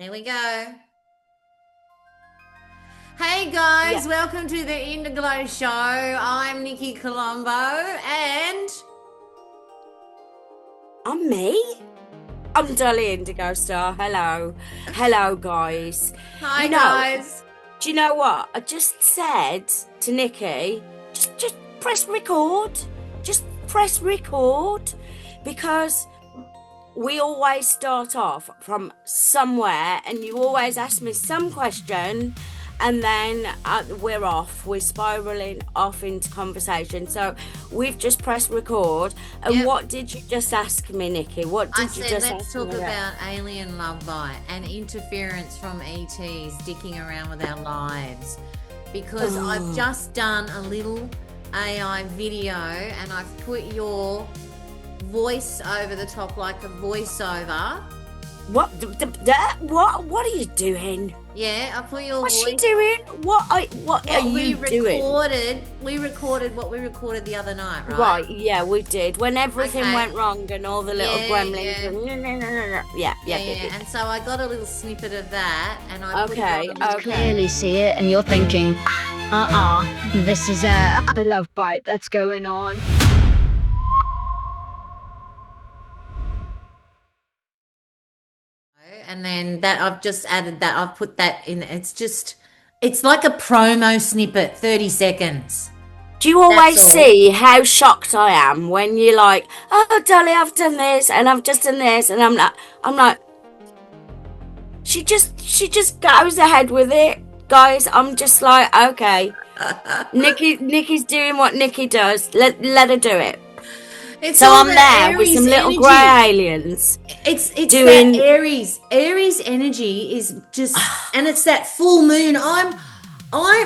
There we go. Hey guys, Yeah. welcome to the Interglow Show. I'm Nikki Colombo and I'm me. I'm Dolly Indigo Star. Hello. Hello, guys. hi You know, guys. do you know what? I just said to Nikki, just press record. Just press record. Because we always start off from somewhere and you always ask me some question and then we're off. We're spiraling off into conversation. So we've just pressed record. And Yep. what did you just ask me, Nikki? What I did you said just let's ask talk me about alien love bite and interference from ETs dicking around with our lives. Because I've just done a little AI video and I've put your voice over the top like a voiceover. What are you doing? Yeah, I put your What's voice. she doing? What are you doing? We recorded what we recorded the other night, right? Right, yeah, we did. When everything Okay. went wrong and all the little Yeah, gremlins yeah. and yeah. And so I got a little snippet of that, and I put Okay, it on a little- okay. Clearly see it, and you're thinking, this is a love bite that's going on. And then that I've just added that. I've put that in. It's like a promo snippet, 30 seconds. Do you always That's all. see how shocked I am when you're like, oh, Dolly, I've done this and I've just done this, and I'm like, she just goes ahead with it, guys. I'm just like, okay, Nikki's doing what Nikki does. Let her do it. It's So all I'm that there with some Aries little energy. grey aliens. It's doing- that Aries energy is just, and it's that full moon. I'm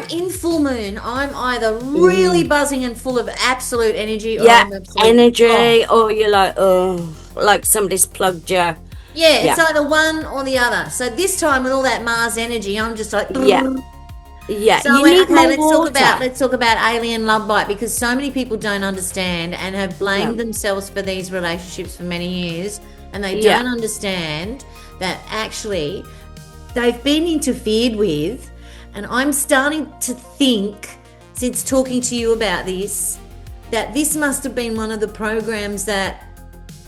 in full moon. I'm either really buzzing and full of absolute energy, or Yeah, I'm absolutely energy, off. or you're like, oh, like somebody's plugged you. Yeah, it's Yeah. either one or the other. So this time with all that Mars energy, I'm just like, Yeah. Yeah, So you when- need okay, more let's water. let's talk about alien love bite, because so many people don't understand and have blamed themselves for these relationships for many years, and they Yeah. don't understand that actually they've been interfered with. And I'm starting to think, since talking to you about this, that this must have been one of the programs that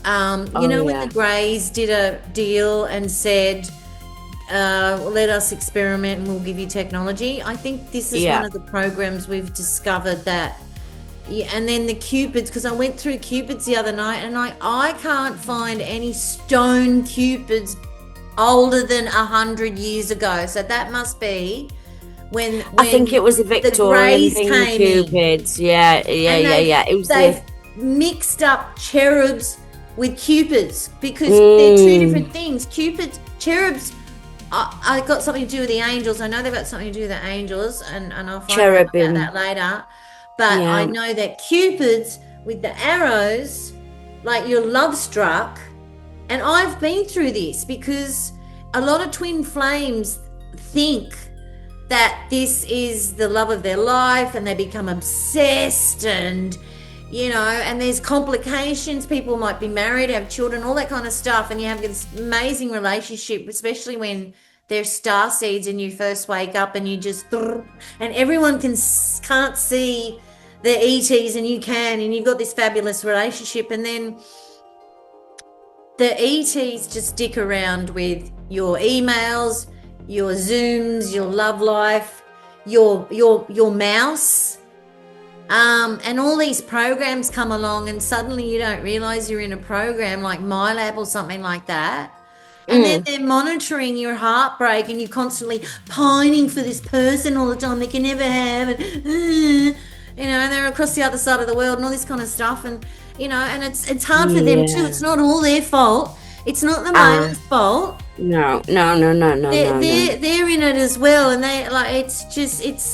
when the Greys did a deal and said, let us experiment and we'll give you technology. I think this is one of the programs we've discovered that. Yeah, and then the Cupids, because I went through Cupids the other night and I can't find any stone Cupids older than 100 years ago. So that must be when I think it was a the Victorian Greys thing, came in. Cupids. Yeah. It was They've mixed up cherubs with Cupids because they're two different things. Cherubs. I got something to do with the angels. I know they've got something to do with the angels, and I'll find out about Cherubim. that later. But Yeah. I know that Cupids with the arrows, like you're love struck, and I've been through this because a lot of twin flames think that this is the love of their life and they become obsessed, and and there's complications. People might be married, have children, all that kind of stuff, and you have this amazing relationship, especially when they're star seeds and you first wake up and you just, and everyone can't see the ETs and you can, and you've got this fabulous relationship, and then the ETs just stick around with your emails, your Zooms, your love life, your mouse, and all these programs come along, and suddenly you don't realize you're in a program like MyLab or something like that, and then they're monitoring your heartbreak, and you're constantly pining for this person all the time they can never have, and and they're across the other side of the world and all this kind of stuff, and and it's hard for them too. It's not all their fault. It's not the male's fault. No. They're in it as well, and they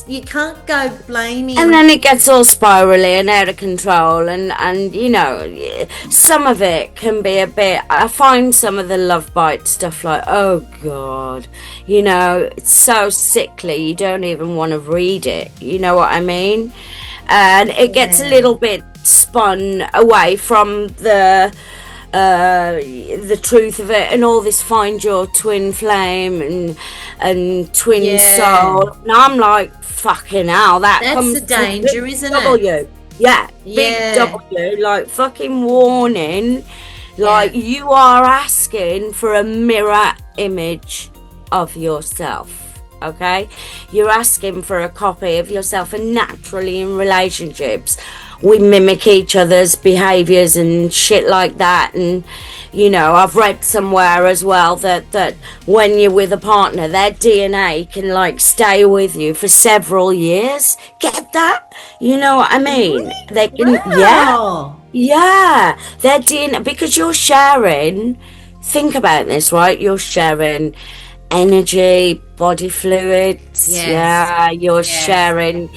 you can't go blaming. And then it gets all spirally and out of control, and some of it can be a bit. I find some of the love bite stuff like, oh god, it's so sickly. You don't even want to read it. You know what I mean? And it gets a little bit spun away from the the truth of it and all this find your twin flame and twin Yeah. soul, and I'm like, fucking hell, that That's comes the to danger, big isn't it? W. Yeah, big Yeah. W, like fucking warning. Like, Yeah. you are asking for a mirror image of yourself, okay? You're asking for a copy of yourself, and naturally in relationships, we mimic each other's behaviors and shit like that. And you know, I've read somewhere as well that when you're with a partner, their DNA can like stay with you for several years. Get that? You know what I mean? They can, yeah. Wow. Yeah, they're doing, because you're sharing. Think about this, right? You're sharing energy, body fluids. Yes. Yeah, you're Yes. sharing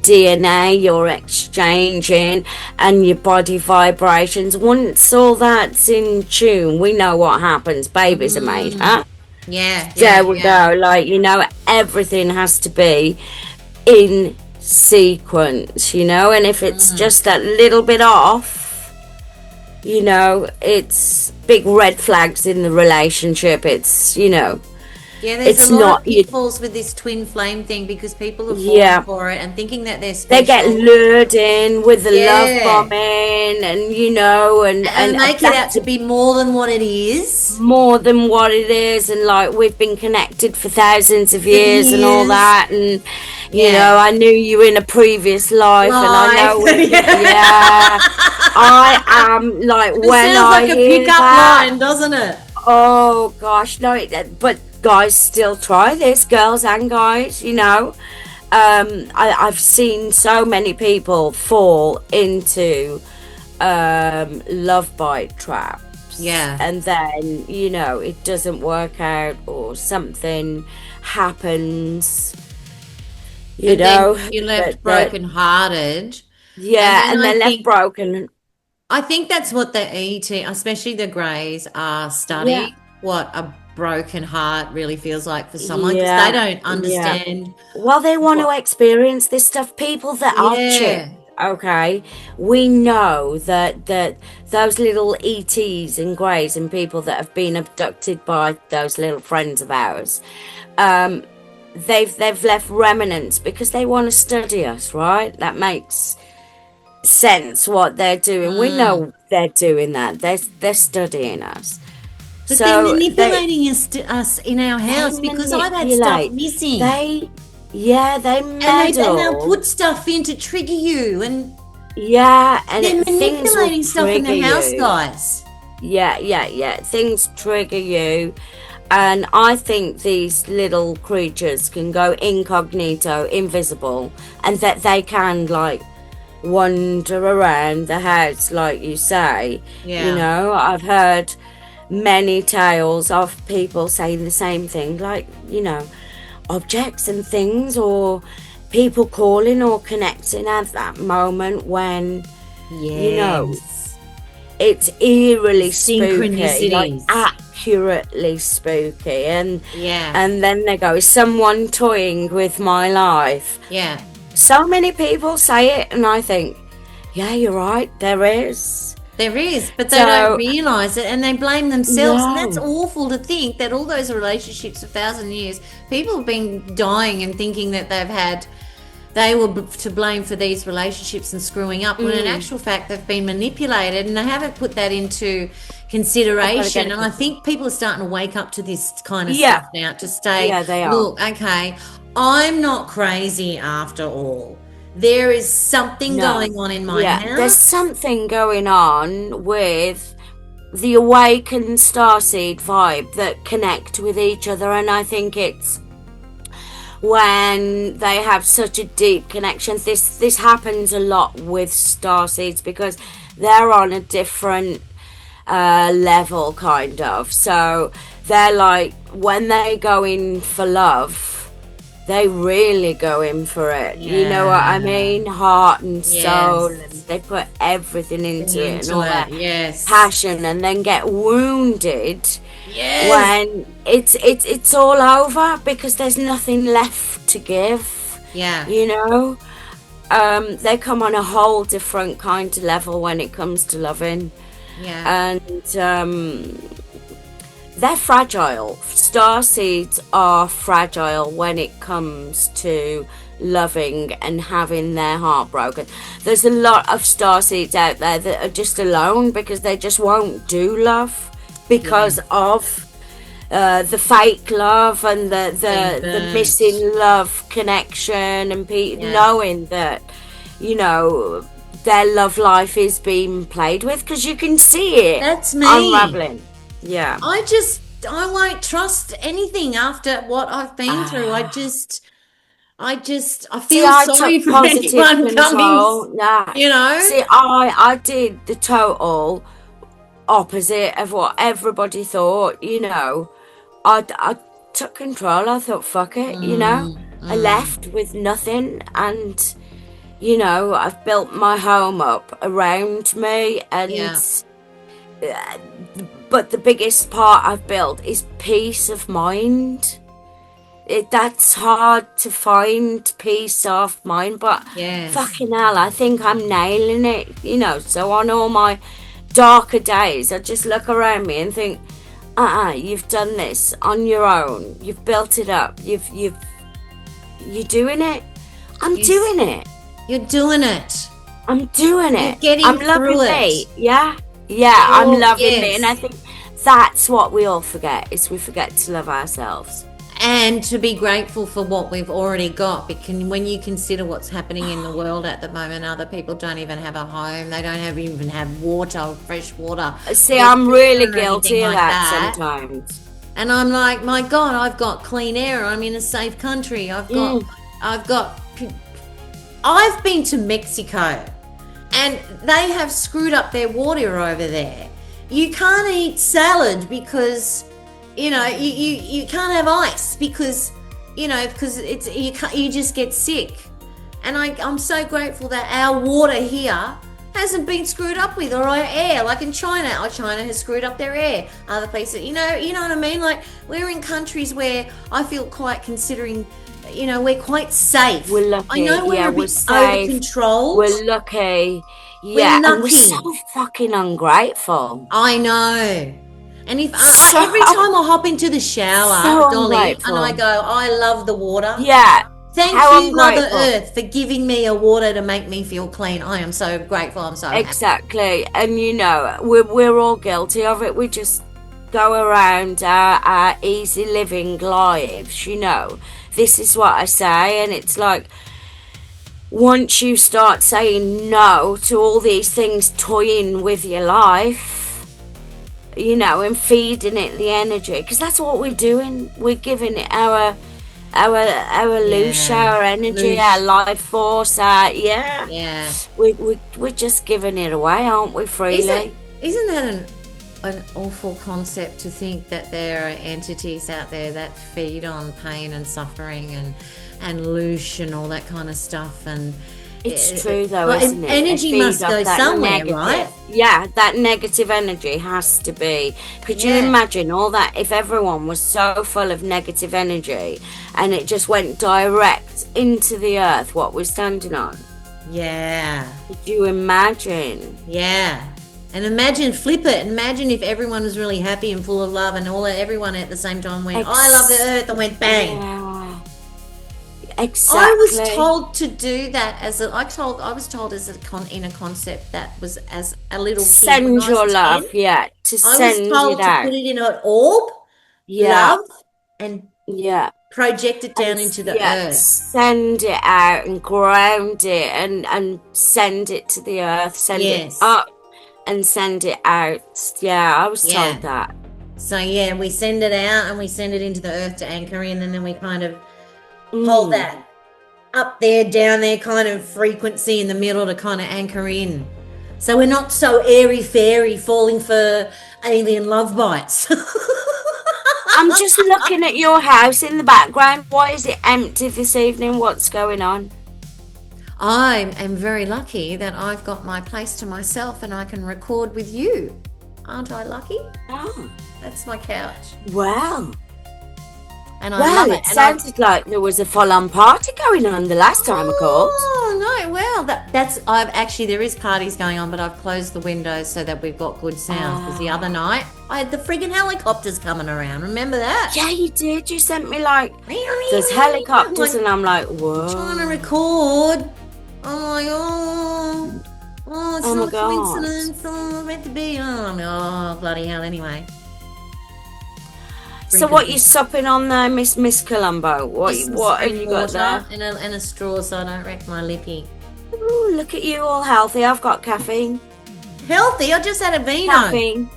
DNA, you're exchanging, and your body vibrations. Once all that's in tune, we know what happens. Babies are made, huh? Yeah. There we go. Like, you know, everything has to be in sequence, you know, and if it's just that little bit off, you know, it's big red flags in the relationship. It's, you know, Yeah, there's it's a lot not of pitfalls with this twin flame thing because people are falling Yeah. for it and thinking that they're they special. get lured in with the love Yeah. bombing, and you know, and make it out to be more than what it is. more than what it is, and like, we've been connected for thousands of years and all years. that, and you Yeah. know, I knew you in a previous life, and I know yeah, I am like, It when sounds I like a hear pickup that, line, doesn't it? oh gosh, no, but guys still try this, girls and guys, you know. I've seen so many people fall into love bite traps. Yeah. And then, you know, it doesn't work out, or something happens, you And know. then you're left that- broken-hearted. yeah, and I they're left think- broken. I think that's what the ET, especially the Greys, are studying. What a broken heart really feels like for someone, because Yeah, they don't understand. Well, they want to experience this stuff. People that are chipped, okay, we know that those little ETs and greys and people that have been abducted by those little friends of ours, they've left remnants because they want to study us, right? That makes sense what they're doing. We know they're doing that. They're studying us. But So they're manipulating us in our house, because I've had stuff manipulate. missing. They and meddle. they'll put stuff in to trigger you, and Yeah, and they're things will manipulating stuff in the trigger house, you. guys. Yeah. Things trigger you. And I think these little creatures can go incognito, invisible, and that they can, like, wander around the house, like you say. Yeah. You know, I've heard many tales of people saying the same thing, like, you know, objects and things, or people calling or connecting at that moment when, you know, it's eerily spooky, like Synchronicities. accurately spooky, and Yeah. and then they go, is someone toying with my life? Yeah. So many people say it, and I think, yeah, you're right, there is. There is, but they So- don't realise it, and they blame themselves. And No. that's awful to think that all those relationships, 1,000 years, people have been dying and thinking that they were to blame for these relationships and screwing up, when in actual fact they've been manipulated, and they haven't put that into consideration. And I think people are starting to wake up to this kind of stuff now, to say, Yeah, they are. look, okay, I'm not crazy after all. There is something going on in my house. There's something going on with the awakened starseed vibe that connect with each other, and I think it's when they have such a deep connection. This happens a lot with starseeds because they're on a different level, kind of. So they're like, when they go in for love, they really go in for it. You know what I mean? Heart and soul, and they put everything into it and all that passion, and then get wounded when it's all over, because there's nothing left to give. You know, they come on a whole different kind of level when it comes to loving. Yeah. And they're fragile. Starseeds are fragile when it comes to loving and having their heart broken. There's a lot of starseeds out there that are just alone because they just won't do love because of the fake love and the missing love connection, and knowing that, you know, their love life is being played with, because you can see it That's me. unraveling. Yeah. I won't trust anything after what I've been through. I feel sorry for anyone coming, Nah. you know? See, I did the total opposite of what everybody thought, you know. I took control. I thought, fuck it, you know. I left with nothing, and, you know, I've built my home up around me, and but the biggest part I've built is peace of mind. That's hard to find, peace of mind, but fucking hell, I think I'm nailing it, you know. So on all my darker days, I just look around me and think, you've done this on your own. You've built it up. You're doing it. I'm doing it. You're doing it. I'm doing it. You're getting I'm through loving it. me. Yeah. I'm loving me, and I think that's what we all forget, is we forget to love ourselves. And to be grateful for what we've already got, because when you consider what's happening in the world at the moment, other people don't even have a home. They don't even have water, fresh water. See, I'm really guilty of that sometimes. And I'm like, my God, I've got clean air. I'm in a safe country. I've been to Mexico, and they have screwed up their water over there. You can't eat salad because, you know, you can't have ice because, you know, because you just get sick. And I'm so grateful that our water here hasn't been screwed up with, or our air, like in China. China has screwed up their air. Other places, you know what I mean? Like, we're in countries where I feel quite considering, you know, we're quite safe. We're lucky. I know we're a bit over controlled. We're lucky. Yeah, and we're so fucking ungrateful. I know. And if every time I hop into the shower, Dolly, ungrateful. And I go, I love the water. Yeah. Thank you, Mother Earth, for giving me a water to make me feel clean. I am so grateful. I'm so exactly happy. And you know, we're all guilty of it. We just go around our easy living lives, you know. This is what I say, and it's like, once you start saying no to all these things toying with your life, you know, and feeding it the energy, because that's what we're doing. We're giving it our loose, our energy, our life force, we're just giving it away, aren't we, freely? Isn't that an awful concept, to think that there are entities out there that feed on pain and suffering and loosh and all that kind of stuff? And it's true though, isn't it? Energy must go somewhere, right? Yeah, that negative energy has to be. Could you imagine all that, if everyone was so full of negative energy and it just went direct into the earth, what we're standing on? Yeah. Could you imagine? Yeah. And flip it. Imagine if everyone was really happy and full of love, and everyone at the same time went, I love the earth, and went bang. Yeah. Exactly. I was told to do that I was told in a concept that was as a little kid. Send your love, to send it out. I was told to put it in an orb, love, and project it down into the earth. Send it out and ground it and send it to the earth. Send it up and send it out. Yeah, I was told that. So we send it out and we send it into the earth to anchor in, and then we kind of hold that up there, down there kind of frequency in the middle to kind of anchor in. So we're not so airy-fairy falling for alien love bites. I'm just looking at your house in the background. Why is it empty this evening? What's going on? I am very lucky that I've got my place to myself and I can record with you. Aren't I lucky? Oh. That's my couch. Wow. and I Well, love it. it And I sounded like there was a full-on party going on the last time I called. Oh no! Well, that's I've actually there is parties going on, but I've closed the windows so that we've got good sound. Because the other night I had the friggin' helicopters coming around. Remember that? Yeah, you did. You sent me like there's helicopters, and I'm like, whoa. Trying to record. I'm like, it's Oh my not a God. coincidence. Oh, meant to be. Oh, bloody hell! Anyway. So what you supping on there, Miss Colombo? What have you got there? And a straw so I don't wreck my lippy. Ooh, look at you, all healthy. I've got caffeine. Healthy? I just had a vino. Caffeine.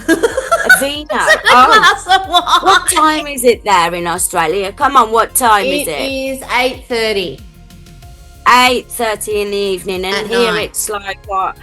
A vino. Oh. Glass of wine. What time is it there in Australia? Come on, what time is it? It is 8:30. 8:30 in the evening, and At here night. it's like what?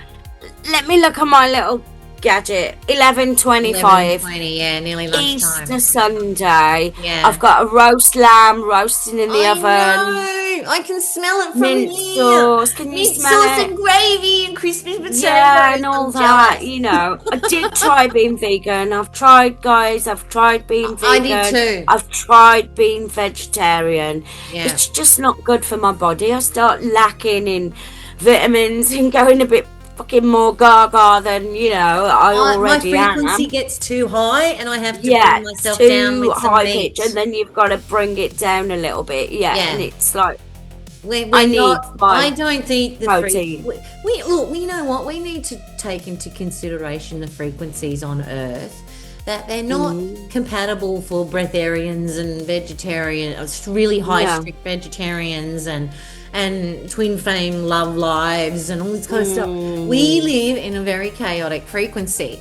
Let me look at my little gadget. 11:25. 11:20, yeah, nearly lunchtime. Easter Sunday. Yeah. I've got a roast lamb roasting in the oven. know. I can smell it from Mint here. sauce. Can you Mint smell sauce it? and gravy and crispy potatoes. Yeah, and all I'm that, jealous. you know. I did try being vegan. I've tried, guys. I've tried being I vegan. did too. I've tried being vegetarian. Yeah. It's just not good for my body. I start lacking in vitamins and going a bit fucking more gaga than, you know, I My already frequency am. gets too high and I have to Yeah, bring myself too down with some high meat. pitch, and then you've got to bring it down a little bit. Yeah, Yeah. and it's like, We're I need not, my I don't think the protein. we look. You know what? We need to take into consideration the frequencies on Earth. That they're not compatible for breatharians and vegetarians, really high strict vegetarians and twin flame love lives and all this kind of stuff. We live in a very chaotic frequency.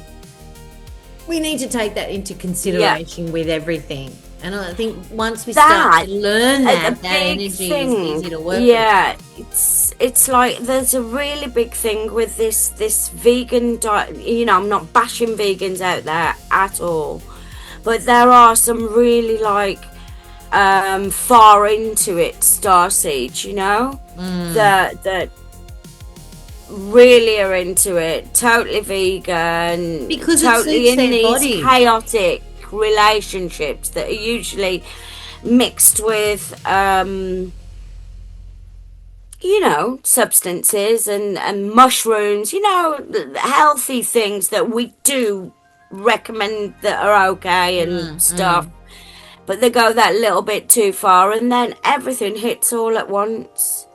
We need to take that into consideration with everything. And I think once we start to learn that energy is easy to work with. Yeah, it's like there's a really big thing with this vegan diet. You know, I'm not bashing vegans out there at all, but there are some really like far into it starseeds, you know, that really are into it, totally vegan, Because it totally suits in their these body. chaotic relationships that are usually mixed with you know, substances and mushrooms, you know, the healthy things that we do recommend that are okay and stuff, but they go that little bit too far and then everything hits all at once.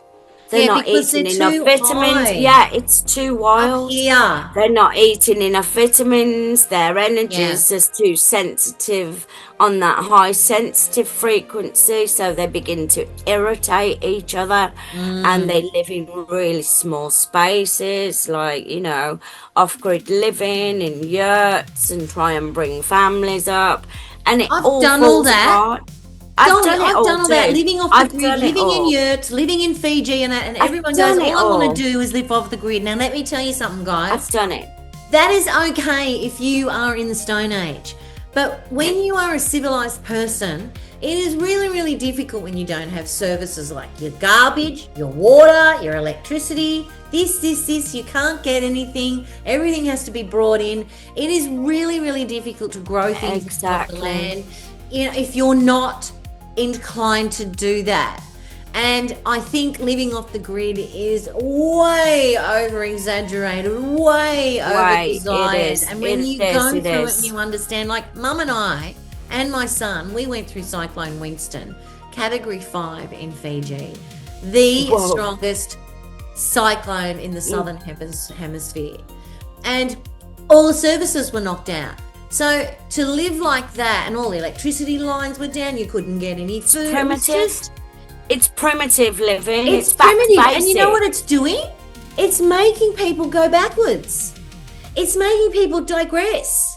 They're not because eating they're enough too vitamins. high. Yeah, it's too wild. Yeah. They're not eating enough vitamins. Their energies is too sensitive on that high sensitive frequency, so they begin to irritate each other, and they live in really small spaces, like, you know, off-grid living in yurts and try and bring families up, and it I've all done all falls that. apart. I've done I've done all that, too. living off I've the grid, done it living in all. yurts, living in Fiji, and everyone done goes, it all I want all. to do is live off the grid. Now, let me tell you something, guys. I've done it. That is okay if you are in the Stone Age. But when you are a civilized person, it is really, really difficult when you don't have services like your garbage, your water, your electricity, this. You can't get anything. Everything has to be brought in. It is really, really difficult to grow things off the land, you know, if you're not inclined to do that. And I think living off the grid is way over exaggerated, way over desired. And when you go through it and you understand, like Mum and I and my son, we went through Cyclone Winston, Category 5 in Fiji, the strongest cyclone in the southern hemisphere. And all the services were knocked out. So to live like that, and all the electricity lines were down, you couldn't get any food. It's primitive living. It's primitive, and you know what it's doing? It's making people go backwards. It's making people digress.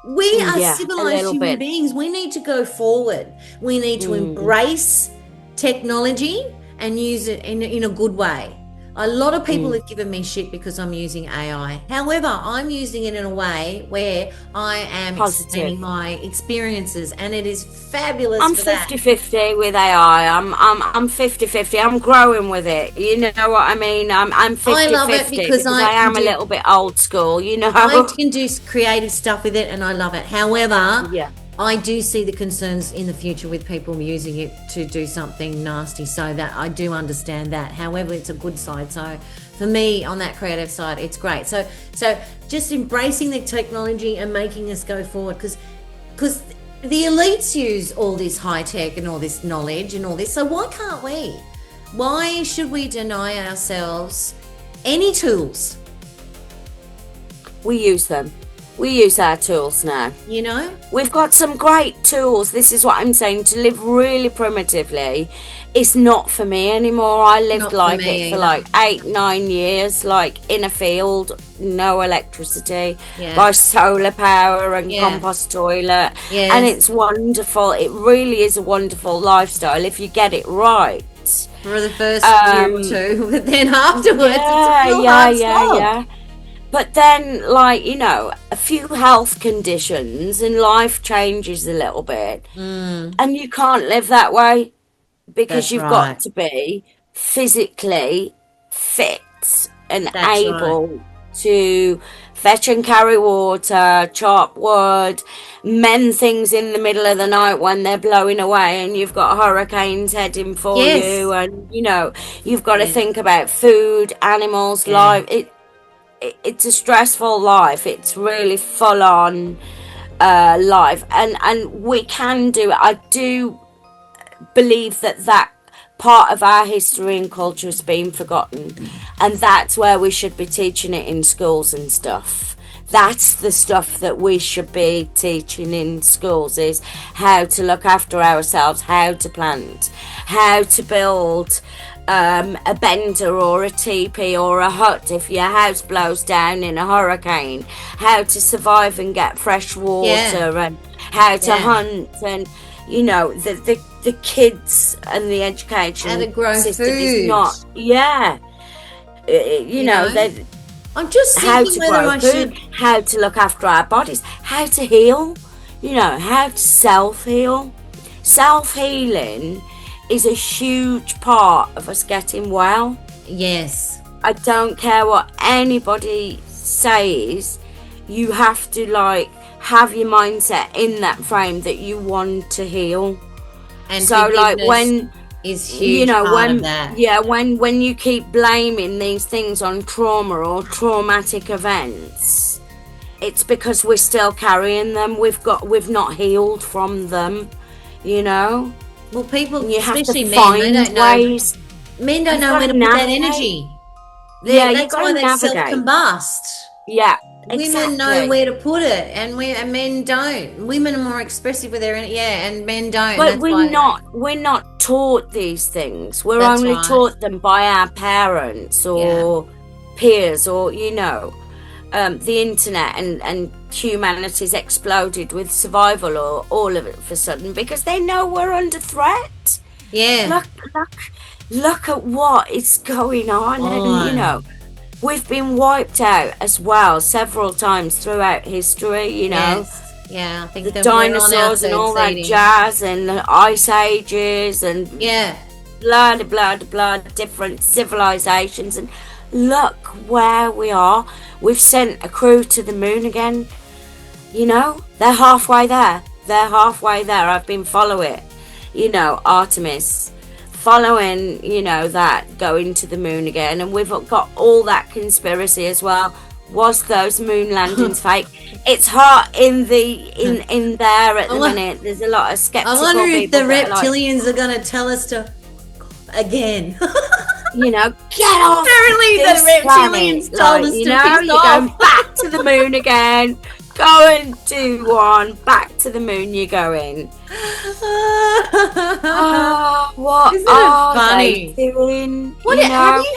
We are civilized human beings. We need to go forward. We need to embrace technology and use it in a good way. A lot of people have given me shit because I'm using AI. However, I'm using it in a way where I am explaining my experiences, and it is fabulous. I'm 50-50 with AI. I'm 50-50. I'm growing with it. You know what I mean? I'm 50-50 I love it because I am a little bit old school, you know. I can do creative stuff with it, and I love it. However, I do see the concerns in the future with people using it to do something nasty, so that I do understand that. However, it's a good side. So for me, on that creative side, it's great. So just embracing the technology and making us go forward, because the elites use all this high tech and all this knowledge and all this. So why can't we? Why should we deny ourselves any tools? We use them. We use our tools now. You know? We've got some great tools. This is what I'm saying. To live really primitively is not for me anymore. I lived Not for like me it for either. like 8-9 years, like in a field, no electricity, Yeah. by solar power and Yeah. compost toilet. Yes. And it's wonderful. It really is a wonderful lifestyle if you get it right. For the first year or two, but then afterwards, it's a real hard slog. Yeah. But then, like, you know, a few health conditions and life changes a little bit. And you can't live that way because That's you've right. got to be physically fit and That's able to fetch and carry water, chop wood, mend things in the middle of the night when they're blowing away and you've got hurricanes heading for Yes. you. And, you know, you've got to Yeah. think about food, animals, Yeah. life. It's a stressful life. It's really full on life, and we can do it. I do believe that part of our history and culture has been forgotten, and that's where we should be teaching it in schools and stuff. That's the stuff that we should be teaching in schools, is how to look after ourselves, how to plant, how to build a bender or a teepee or a hut if your house blows down in a hurricane, how to survive and get fresh water, and how to hunt, and you know, the kids and the education How to grow system food. is not, you know, they I'm just how thinking to whether grow I food, should. how to look after our bodies, how to heal, you know, how to self-heal. Self-healing is a huge part of us getting well. Yes. I don't care what anybody says, you have to like have your mindset in that frame that you want to heal. And So like forgiveness when is huge you know, part when of that. when you keep blaming these things on trauma or traumatic events, it's because we're still carrying them. We've not healed from them, you know. Well, people, You have especially to men, find they don't know. ways. Men don't You've know got where to to put that navigate. energy. Yeah, you've That's got why to they navigate. self-combust. Yeah, Women know exactly. where to put it, and men don't. Women are more expressive with their energy, and men don't. But and that's why, we're not taught these things. We're That's only right. taught them by our parents or peers, or you know, the internet, and humanity's exploded with survival or all of it for sudden because they know we're under threat. yeah. Look at what is going on, and you On. know, we've been wiped out as well several times throughout history. You know, Yes. Yeah, I think the that we're on our dinosaurs and third all that seeding. jazz, and the ice ages, and Yeah. blah blah blah, different civilizations, and look where we are. We've sent a crew to the moon again. You know, they're halfway there. I've been following it. You know, Artemis, following, you know, that going to the moon again, and we've got all that conspiracy as well. Was those moon landings fake? It's hot in there at the minute. There's a lot of skeptical I wonder if the people that are like, reptilians are going to tell us to again. you know, get off. Apparently this the reptilians planet. told Like, us you to know, piss you're off. going back to the moon again. Go and do one. Back to the moon you're going. Oh, what Isn't it are funny? they doing? What You have know? you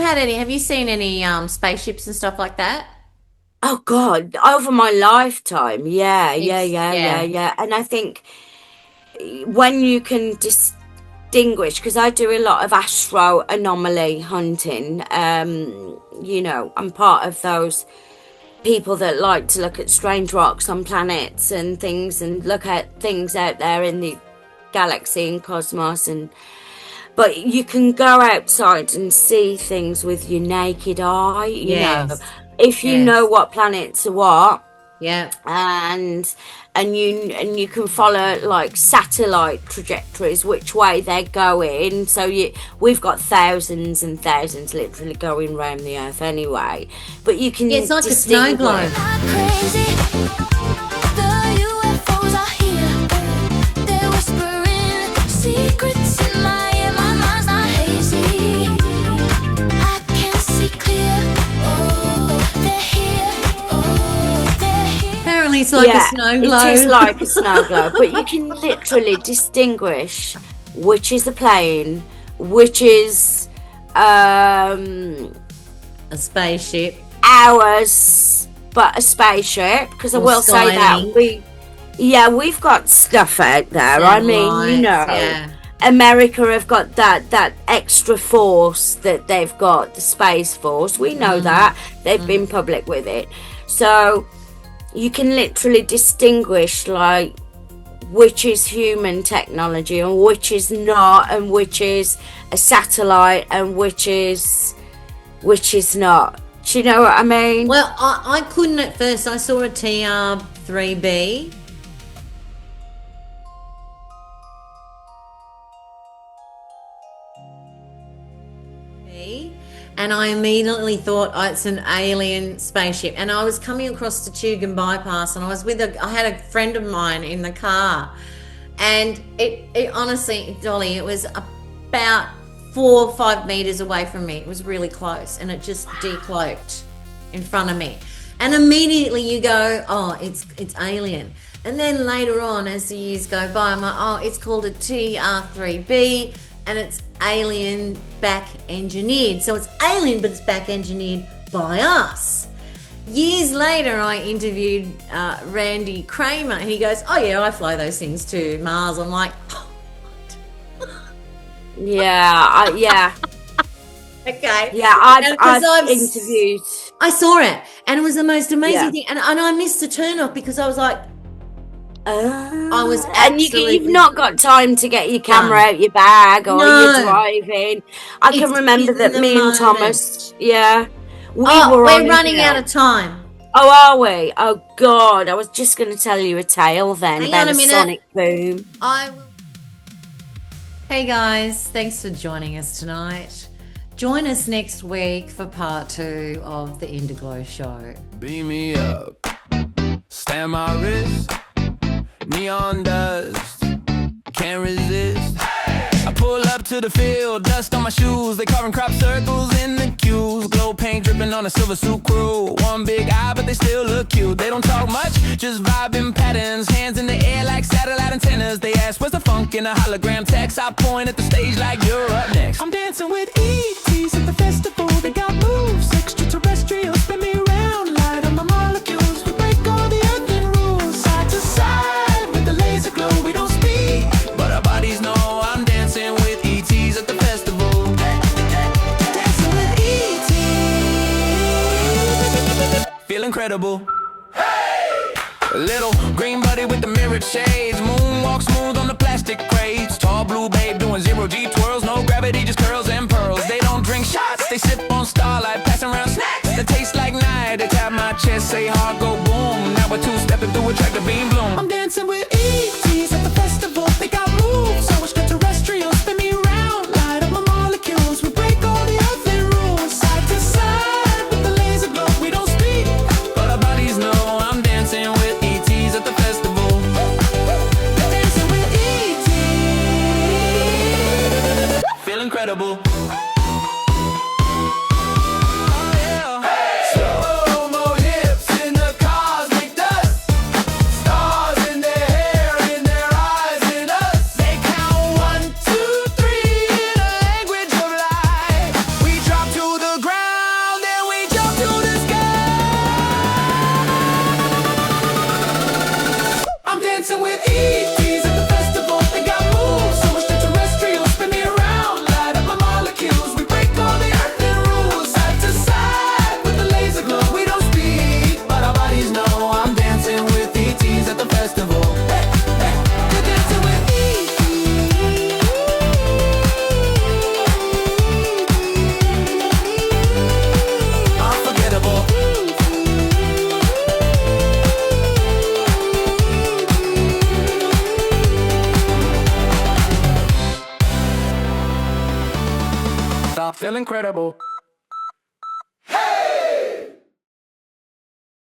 had any have you seen any spaceships and stuff like that? Oh God, over my lifetime, yeah. Yeah. And I think when you can distinguish, because I do a lot of astro anomaly hunting, you know, I'm part of those people that like to look at strange rocks on planets and things, and look at things out there in the galaxy and cosmos, but you can go outside and see things with your naked eye, you know. Yes. If you Yes. know what planets are what, Yeah. And you can follow like satellite trajectories, which way they're going. So we've got thousands and thousands literally going around the earth anyway, but you can It's like a snow globe. Secrets in my mind's not hazy. I can see clear. Oh, they're here. Oh, they're here. Apparently it's like a snow globe. It is like a snow globe, but you can literally distinguish which is a plane, which is a spaceship. ours, but a spaceship. Because I Or will say that Skylink. we've got stuff out there. I mean, you know, yeah. America have got that extra force that they've got, the Space Force. We know that. They've been public with it. So you can literally distinguish like which is human technology and which is not, and which is a satellite and which is not. Do you know what I mean? Well, I couldn't at first. I saw a TR3B. And I immediately thought, oh, it's an alien spaceship. And I was coming across the Tugun bypass, and I had a friend of mine in the car, and it honestly, Dolly, it was about 4 or 5 meters away from me. It was really close, and it just decloaked in front of me. And immediately you go, oh, it's alien. And then later on, as the years go by, I'm like, oh, it's called a TR3B, and it's alien back engineered. So it's alien, but it's back engineered by us. Years later, I interviewed Randy Kramer, and he goes, oh yeah, I fly those things to Mars. I'm like, oh, what? Yeah. Okay. Yeah, I've interviewed. I saw it, and it was the most amazing thing. And I missed the turn off because I was like, I was absolutely... And you've not got time to get your camera out your bag, or you're driving. I can remember that me and Thomas, we're running out of time. Oh, are we? Oh, God. I was just going to tell you a tale then Hang on about a minute. sonic boom. Hey, guys. Thanks for joining us tonight. Join us next week for part 2 of the Indiglo Show. Beam me up. Stand my wrist. Neon dust, can't resist. I pull up to the field, dust on my shoes. They carving crop circles in the cues. Glow paint dripping on a silver suit crew. One big eye, but they still look cute. They don't talk much, just vibing patterns. Hands in the air like satellite antennas. They ask, where's the funk in a hologram text? I point at the stage like you're up next. I'm dancing with ETs at the festival. They got moves, extraterrestrial. Spin me around, light on my molecules. We break all the earthly rules, side to side. Glow, we don't speak, but our bodies know I'm dancing with ETs at the festival. Dancing with ETs. Feel incredible. Hey! A little green buddy with the mirrored shades. Moonwalk smooth on the plastic crates. Tall blue babe doing 0G twirls. No gravity, just curls and pearls. They don't drink shots, they sip on starlight. Passing around snacks that taste like night. They tap my chest, say hard, go boom. Now we're two-stepping through a track to beam bloom. I'm dancing with ETs at the festival. They got moves, so extraterrestrial. Spin me around, light up my molecules. We break all the earthly rules, side to side with the laser glow. We don't speak, but our bodies know I'm dancing with ETs at the festival. Dancing with ETs. Feel incredible. I feel incredible.